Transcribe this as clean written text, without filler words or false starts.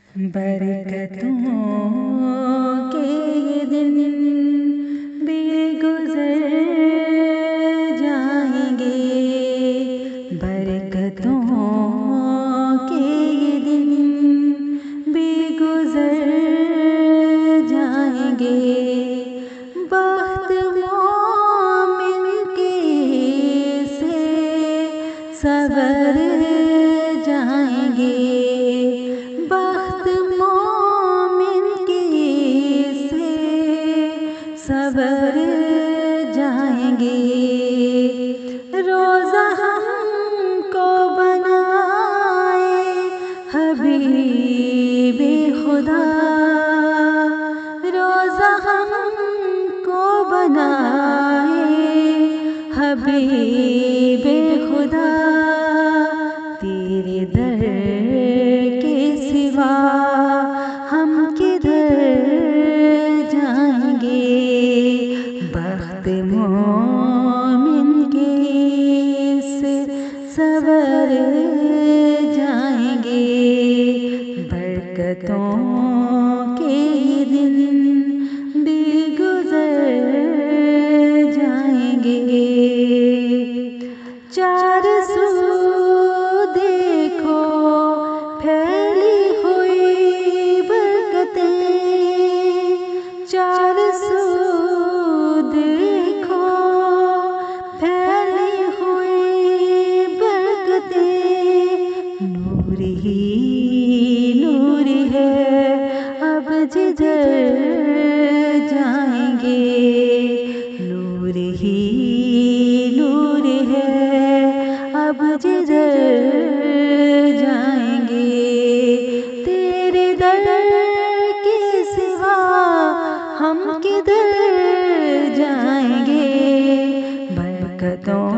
बरकतों के ये दिन भी गुजर जाएंगे। बरकतों के ये दिन भी गुजर जाएंगे। बख्त मोमिन के से सवर जाएंगे। बख्त मोमिन के से सवर जाएंगे। रोज़ा हमको बनाए हबीबे खुदा। रोज़ा हमको बनाए हबीबे खुदा। तेरे दर के सिवा हम किधर जाएंगे। बख्त मोमिन के से सवर जाएंगे। बरकतों के ये दिन भी गुजर जाएंगे। चार सू देखो फैली हुई बरकतें। चार सू देखो फैली हुई बरकतें। नूर ही नूर है अब जिधर जाएंगे। नूर ही नूर है अब जिधर जाएंगे। तेरे दर के सिवा हम किधर जाएंगे। बरकतों